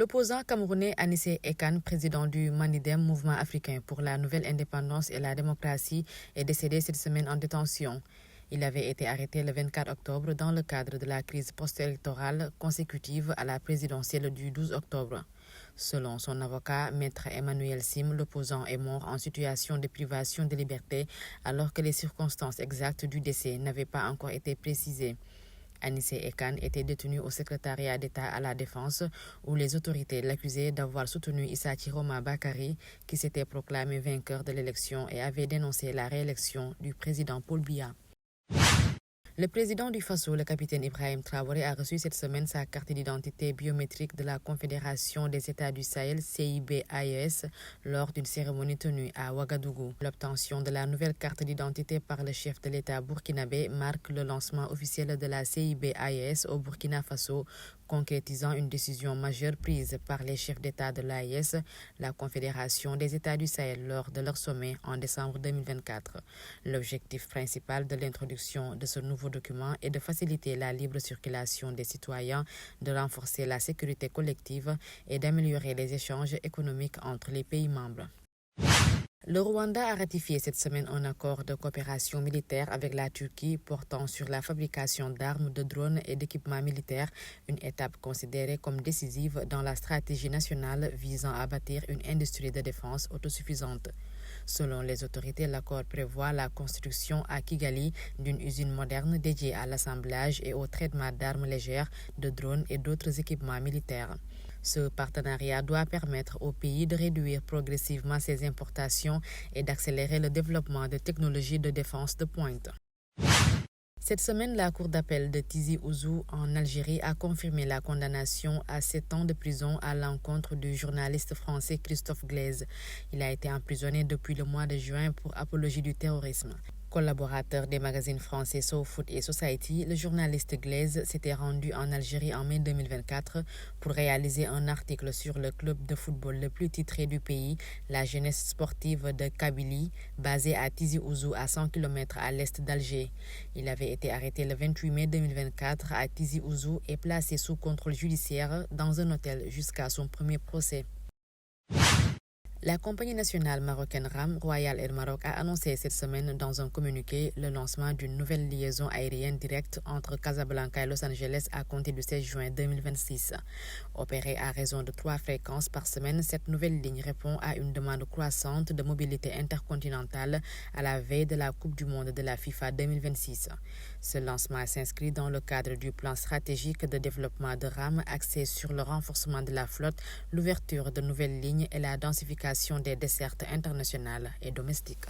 L'opposant camerounais Anissé Ekan, président du Manidem, Mouvement africain pour la nouvelle indépendance et la démocratie, est décédé cette semaine en détention. Il avait été arrêté le 24 octobre dans le cadre de la crise post-électorale consécutive à la présidentielle du 12 octobre. Selon son avocat, Maître Emmanuel Sim, l'opposant est mort en situation de privation de liberté alors que les circonstances exactes du décès n'avaient pas encore été précisées. Anissé Ekan était détenu au secrétariat d'État à la Défense où les autorités l'accusaient d'avoir soutenu Issa Chiroma Bakary qui s'était proclamé vainqueur de l'élection et avait dénoncé la réélection du président Paul Biya. Le président du Faso, le capitaine Ibrahim Traoré, a reçu cette semaine sa carte d'identité biométrique de la Confédération des États du Sahel, CIBAES, lors d'une cérémonie tenue à Ouagadougou. L'obtention de la nouvelle carte d'identité par le chef de l'État burkinabé marque le lancement officiel de la CIBAES au Burkina Faso, concrétisant une décision majeure prise par les chefs d'État de l'AES, la Confédération des États du Sahel, lors de leur sommet en décembre 2024. L'objectif principal de l'introduction de ce nouveau document est de faciliter la libre circulation des citoyens, de renforcer la sécurité collective et d'améliorer les échanges économiques entre les pays membres. Le Rwanda a ratifié cette semaine un accord de coopération militaire avec la Turquie portant sur la fabrication d'armes, de drones et d'équipements militaires, une étape considérée comme décisive dans la stratégie nationale visant à bâtir une industrie de défense autosuffisante. Selon les autorités, l'accord prévoit la construction à Kigali d'une usine moderne dédiée à l'assemblage et au traitement d'armes légères, de drones et d'autres équipements militaires. Ce partenariat doit permettre au pays de réduire progressivement ses importations et d'accélérer le développement de technologies de défense de pointe. Cette semaine, la Cour d'appel de Tizi Ouzou en Algérie a confirmé la condamnation à 7 ans de prison à l'encontre du journaliste français Christophe Glaise. Il a été emprisonné depuis le mois de juin pour apologie du terrorisme. Collaborateur des magazines français SoFoot et Society, le journaliste Glaise s'était rendu en Algérie en mai 2024 pour réaliser un article sur le club de football le plus titré du pays, la Jeunesse sportive de Kabylie, basé à Tizi Ouzou à 100 km à l'est d'Alger. Il avait été arrêté le 28 mai 2024 à Tizi Ouzou et placé sous contrôle judiciaire dans un hôtel jusqu'à son premier procès. La compagnie nationale marocaine RAM Royal Air Maroc a annoncé cette semaine dans un communiqué le lancement d'une nouvelle liaison aérienne directe entre Casablanca et Los Angeles à compter du 16 juin 2026. Opérée à raison de 3 fréquences par semaine, cette nouvelle ligne répond à une demande croissante de mobilité intercontinentale à la veille de la Coupe du Monde de la FIFA 2026. Ce lancement s'inscrit dans le cadre du plan stratégique de développement de RAM axé sur le renforcement de la flotte, l'ouverture de nouvelles lignes et la densification des dessertes internationales et domestiques.